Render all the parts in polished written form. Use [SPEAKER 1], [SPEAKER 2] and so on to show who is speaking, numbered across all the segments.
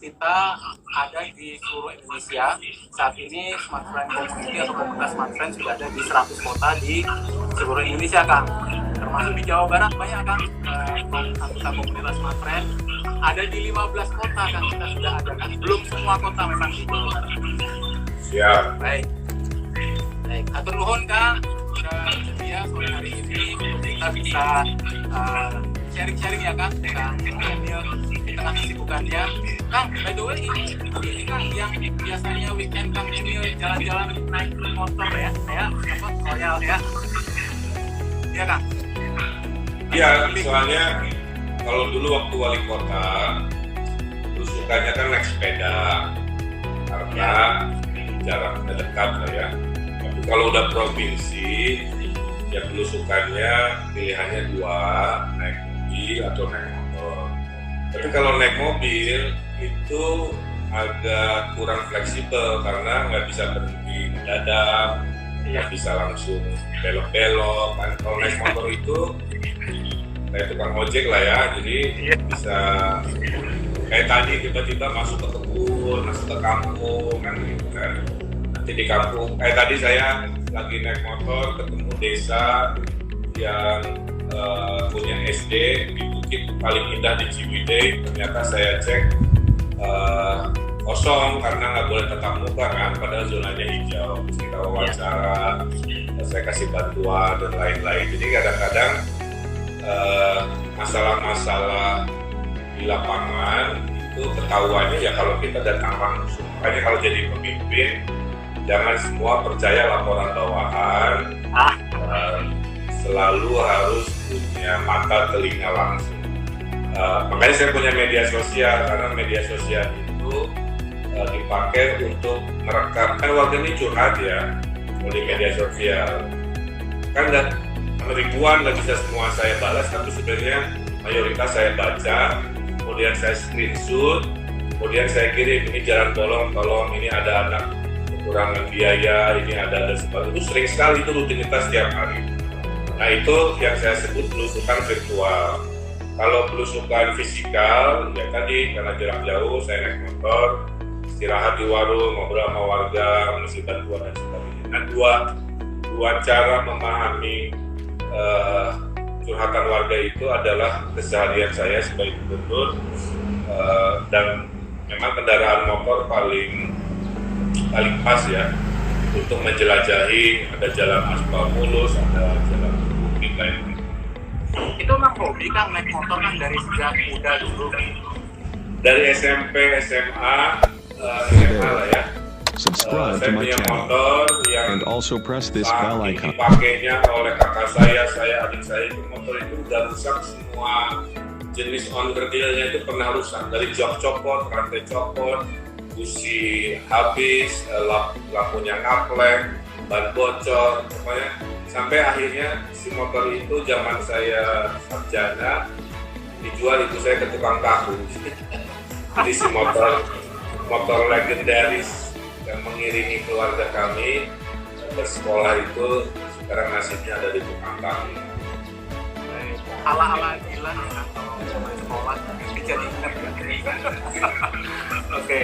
[SPEAKER 1] kita ada di seluruh Indonesia. Saat ini Smart Friend Community atau komunitas Smart Friend sudah ada di 100 kota di seluruh Indonesia, Kang. Termasuk di Jawa Barat banyak, Kang. Anggota komunitas Smart Friend ada di 15 kota, Kang. Kita sudah ada, Kang. Belum semua kota memang di Jawa Barat.
[SPEAKER 2] Siap.
[SPEAKER 1] Baik. Atur nuhun, Kang. Sudah bersedia sore hari ini kita bisa sharing-sharing ya, Kang. Kang Emil di tengah kesibukannya. Kang, by the way, ini Kang yang biasanya weekend Kang Emil jalan-jalan naik motor ya, royal ya. Iya, Kang.
[SPEAKER 2] Iya, soalnya kalau dulu waktu wali kota, sukanya kan naik sepeda karena jaraknya dekat lah ya. Tapi kalau udah provinsi, ya belusukannya pilihannya dua, naik mobil atau naik motor. Tapi kalau naik mobil itu agak kurang fleksibel karena nggak bisa berhenti mendadak, nggak bisa langsung belok-belok. Kan kalau naik motor itu kayak tukang ojek lah ya, jadi bisa kayak tadi tiba-tiba masuk ke kebun, masuk ke kampung kan gitu kan. Nanti di kampung, kayak tadi saya lagi naik motor ketemu desa yang punya SD di bukit paling indah di Ciwidey. Ternyata saya cek kosong karena nggak boleh tatap muka kan, padahal zonanya hijau. Terus kita wawancara, saya kasih bantuan dan lain-lain. Jadi kadang-kadang masalah-masalah di lapangan itu ketahuannya ya kalau kita datang langsung. Makanya kalau jadi pemimpin jangan semua percaya laporan bawahan, selalu harus punya mata telinga langsung. Makanya saya punya media sosial, karena media sosial itu dipakai untuk merekam. Kan warga ini curhat ya di media sosial. Kan ribuan nggak bisa semua saya balas, tapi sebenarnya mayoritas saya baca, kemudian saya screenshot, kemudian saya kirim, ini jalan tolong ini ada anak kekurangan biaya, ini ada sebagainya. Itu sering sekali, itu rutinitas setiap hari. Nah itu yang saya sebut belusukan virtual. Kalau belusukan fisikal, ya tadi karena jarak jauh saya naik motor, istirahat di warung, ngobrol sama warga, mengisi bantuan dan sebagainya. Nah dua cara memahami curhatan warga itu adalah keseharian saya sebagai gubernur, dan memang kendaraan motor paling pas ya untuk menjelajahi. Ada jalan aspal mulus, ada jalan bukit lain.
[SPEAKER 1] Itu memang hobi, Kang, naik motor kan dari sejak muda dulu.
[SPEAKER 2] Dari SMP, SMA lah ya.
[SPEAKER 3] Subscribe to
[SPEAKER 2] Saya
[SPEAKER 3] my
[SPEAKER 2] punya
[SPEAKER 3] channel
[SPEAKER 2] motor yang
[SPEAKER 3] and also press this bell icon.
[SPEAKER 2] dipakainya oleh kakak saya, adik saya. Itu motor itu udah rusak semua, jenis on-the-deal-nya itu pernah rusak. Dari jok copot, rantai copot, busi habis, lampunya ngaplek, ban bocor, pokoknya sampai akhirnya si motor itu zaman saya sarjana dijual, itu saya ke tukang tahu. Jadi si motor legendaris yang mengiringi keluarga kami bersekolah itu sekarang nasibnya ada di tukang tahu.
[SPEAKER 1] Ala-ala gila ya, kalau zaman sekolah jadi ingat ya. Oke,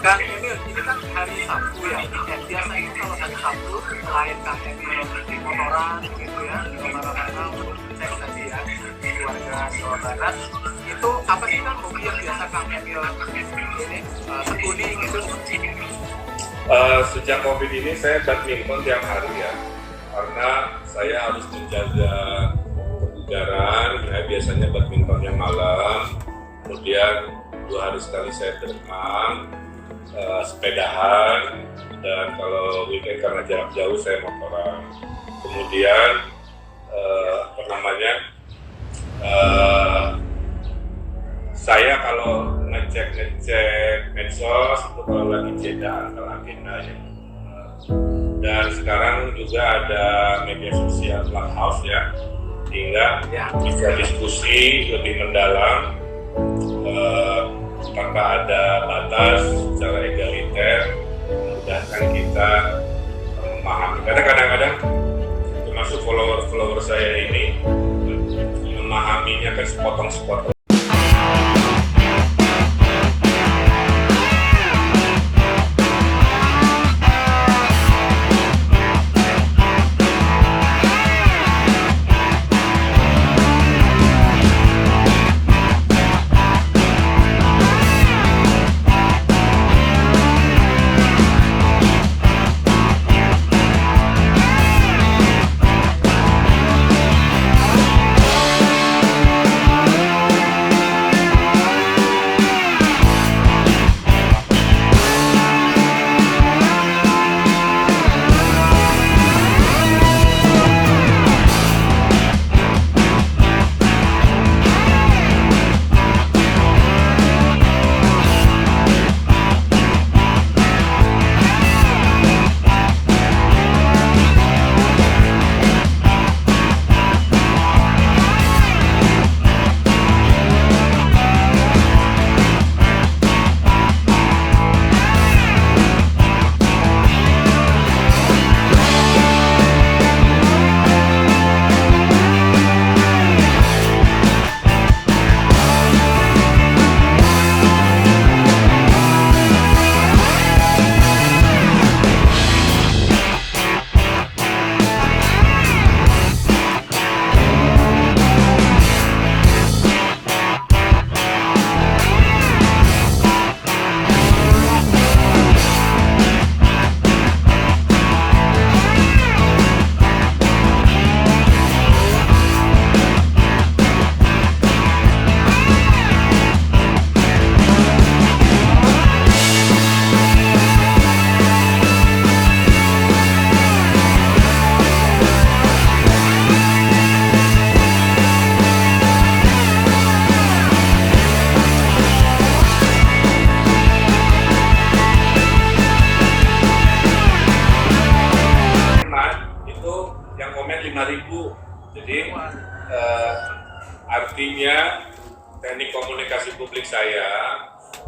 [SPEAKER 1] Kang Emil, ini kan hari Sabtu ya. Biasanya kalau hari Sabtu selain Kang Emil di motoran gitu ya, di motoran untuk cek tadi ya di keluarga Jawa Barat, itu apa sih Kang hobi yang biasa Kang Emil ini tekuni gitu?
[SPEAKER 2] Sejak COVID ini saya badminton tiap hari ya, karena saya harus menjaga kebugaran. Saya biasanya badmintonnya malam, kemudian 2 hari sekali saya berenang, sepedahan, dan kalau weekend karena jarak jauh saya motoran. Kemudian saya kalau ngecek medsos itu kalau lagi jeda antara agenda ya. Dan sekarang juga ada media sosial Clubhouse ya, sehingga bisa diskusi lebih mendalam tanpa ada batas, secara egaliter, memudahkan kita memahami. Karena kadang-kadang termasuk follower saya ini memahaminya kan sepotong-sepotong. Bu. Jadi artinya teknik komunikasi publik saya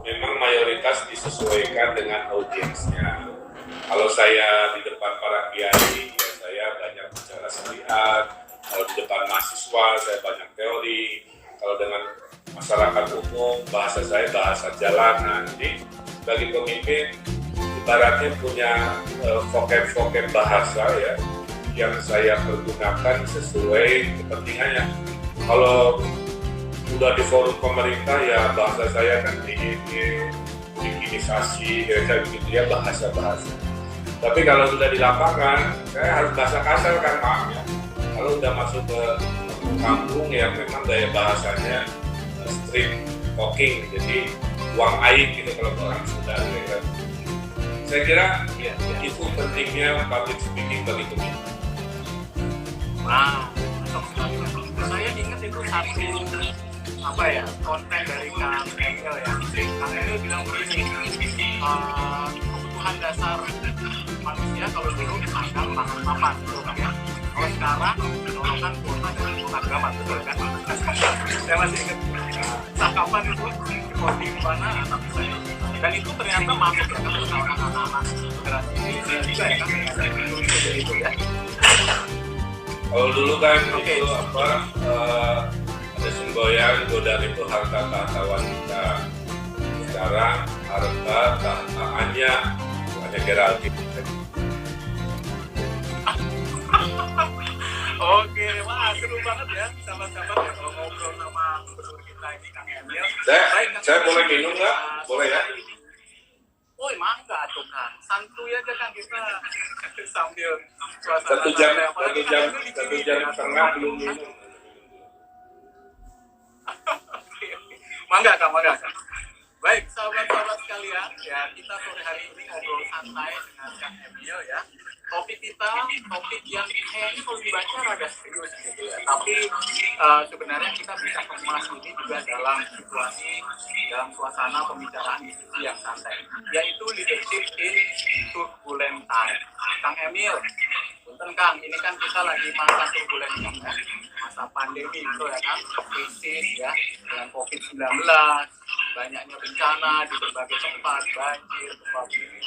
[SPEAKER 2] memang mayoritas disesuaikan dengan audiensnya. Kalau saya di depan para kiai, ya saya banyak bicara syariat. Kalau di depan mahasiswa, saya banyak teori. Kalau dengan masyarakat umum, bahasa saya bahasa jalanan. Jadi bagi pemimpin, ibaratnya punya vocab bahasa ya yang saya pergunakan sesuai kepentingannya. Kalau udah di forum pemerintah ya bahasa saya kan dikinisasi, kira-kira begitu ya bahasa-bahasa. Tapi kalau sudah di lapangan, saya harus bahasa kasar kan Pak ya. Kalau udah masuk ke kampung ya memang gaya bahasanya street talking, jadi uang air gitu kalau orang Sunda. Saya kira itu pentingnya public speaking bagi pemimpin.
[SPEAKER 1] Nah, saya ingat itu satu konten dari Kang Emil ya. Kang Emil bilang begini, kebutuhan dasar manusia kalau dulu dianggap makan papan, betul kan ya? Kalau sekarang menurunkan kuota dan agama, betul kan? Saya masih ingat cakapan itu di mana tapi saya dan itu ternyata masuk ya ke anak-anak generasi milenial juga ya kan? Itu ya.
[SPEAKER 2] Kalau dulu kan itu ada semboyan godaan itu harta tahta wanita. Sekarang harta tahtaannya hanya Geraldine.
[SPEAKER 1] Oke, wah seru banget ya sahabat-sahabat ya kalau ngobrol sama gubernur kita ini Kang Emil.
[SPEAKER 2] Saya boleh minum nggak? Boleh ya?
[SPEAKER 1] Oh, mangga tuh Kang. Santuy aja kan kita sambil suasana.
[SPEAKER 2] Satu jam setengah belum minum.
[SPEAKER 1] Mangga Kang. Baik, sahabat-sahabat sekalian, ya kita sore hari ini ngobrol santai dengan Kang Emil ya. Topik kita, topik yang kayaknya kalau dibaca rada serius gitu ya. Tapi sebenarnya kita bisa kemas ini juga dalam suasana pembicaraan diskusi yang santai, yaitu leadership in turbulent time. Kang Emil, punten Kang, ini kan kita lagi masa turbulent ya, masa pandemi itu ya kan, krisis ya, dengan COVID-19, banyaknya bencana di berbagai tempat, banjir,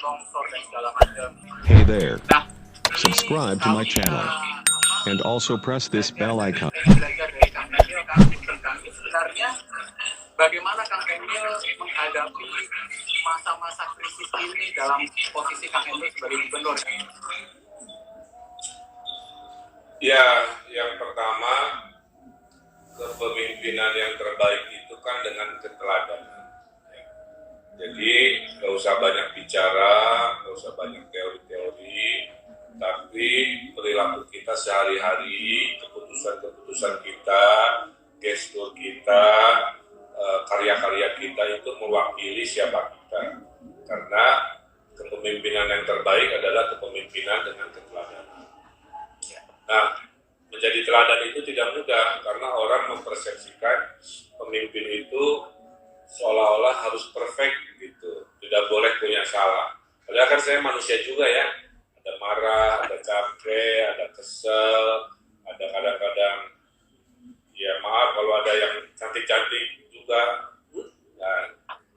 [SPEAKER 1] longsor dan segala macam.
[SPEAKER 3] Hey there.
[SPEAKER 1] Nah,
[SPEAKER 3] Subscribe to my channel and also press this bell icon.
[SPEAKER 1] Belajar dari Kang Emil, sebenarnya bagaimana Kang Emil menghadapi masa-masa krisis ini dalam posisi Kang Emil sebagai gubernur?
[SPEAKER 2] Ya, yang pertama kepemimpinan yang terbaik itu kan dengan keteladanan. Jadi nggak usah banyak bicara, nggak usah banyak teori-teori, tapi perilaku kita sehari-hari, keputusan-keputusan kita, gestur kita, karya-karya kita itu mewakili siapa kita. Karena kepemimpinan yang terbaik adalah kepemimpinan dengan keteladanan. Nah, menjadi teladan itu tidak mudah karena orang mempersepsikan pemimpin itu seolah-olah harus perfect gitu, tidak boleh punya salah. Padahal kan saya manusia juga ya, ada marah, ada capek, ada kesel, ada kadang-kadang ya maaf kalau ada yang cantik-cantik juga, nah,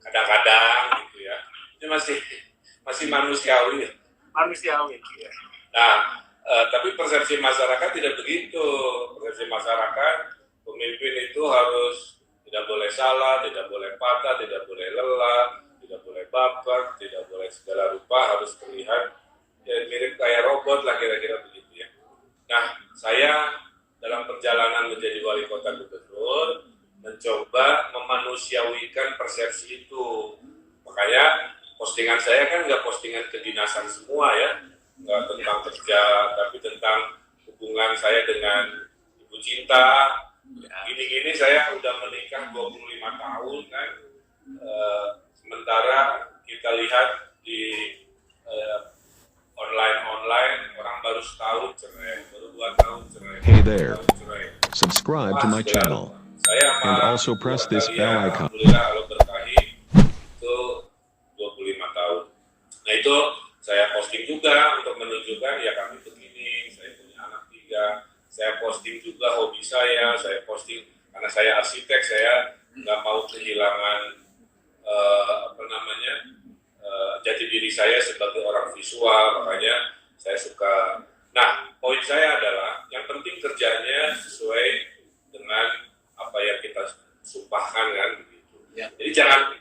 [SPEAKER 2] kadang-kadang gitu ya. Ini masih manusiawi.
[SPEAKER 1] Manusiawi ya.
[SPEAKER 2] Nah, tapi persepsi masyarakat tidak begitu. Persepsi masyarakat, pemimpin itu harus tidak boleh salah, tidak boleh patah, tidak boleh lelah, tidak boleh baper, tidak boleh segala rupa, harus terlihat ya mirip kayak robot lah kira-kira begitu ya. Nah, saya dalam perjalanan menjadi wali kota gubernur mencoba memanusiawikan persepsi itu. Makanya postingan saya kan nggak postingan kedinasan semua ya, nggak tentang kerja, tapi tentang hubungan saya dengan Ibu Cinta. Gini-gini saya udah menikah 25 tahun kan, sementara kita lihat di online orang baru setahun cerai, baru 2 tahun cerai.
[SPEAKER 3] Hey there. Subscribe to my channel and also press this bell icon.
[SPEAKER 2] Alhamdulillah Allah berkahi itu 25 tahun. Nah itu saya posting juga untuk menunjukkan ya kami begini, saya punya anak 3, saya posting juga hobi saya posting karena saya arsitek, saya nggak mau kehilangan jati diri saya sebagai orang visual, makanya saya suka. Nah, poin saya adalah yang penting kerjanya sesuai dengan apa yang kita sumpahkan kan begitu. Ya. Jadi jangan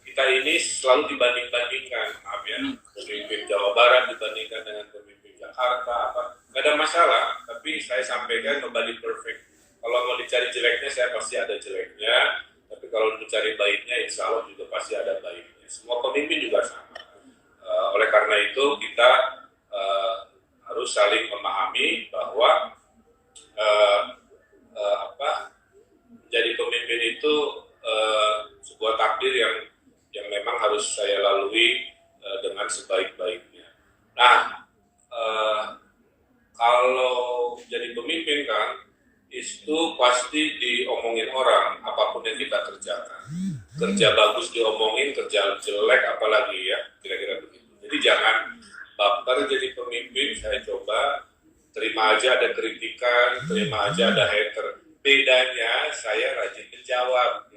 [SPEAKER 2] kita ini selalu dibanding-bandingkan, maaf ya, pemimpin Jawa Barat dibandingkan dengan pemimpin Jakarta, nggak ada masalah, tapi saya sampaikan nobody perfect. Kalau mau dicari jeleknya, saya pasti ada jeleknya, tapi kalau dicari baiknya, insya Allah juga pasti ada baiknya. Semua pemimpin juga sama. Oleh karena itu, kita harus saling memahami bahwa menjadi pemimpin itu sebuah takdir yang memang harus saya lalui dengan sebaik-baiknya. Nah, kalau jadi pemimpin kan, itu pasti diomongin orang apapun yang kita kerjakan. Kerja bagus diomongin, kerja jelek apalagi ya, kira-kira begitu. Jadi jangan baper jadi pemimpin. Saya coba terima aja ada kritikan, terima aja ada hater. Bedanya saya rajin menjawab.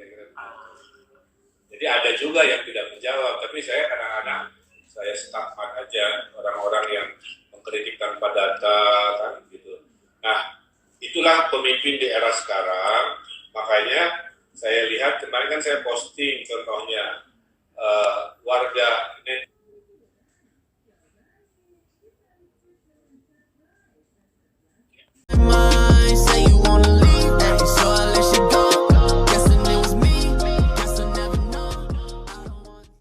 [SPEAKER 2] Jadi ada juga yang tidak menjawab, tapi saya kadang-kadang saya stagnan aja orang-orang yang mengkritik tanpa data kan gitu. Nah, itulah pemimpin di era sekarang. Makanya saya lihat kemarin kan saya posting contohnya warga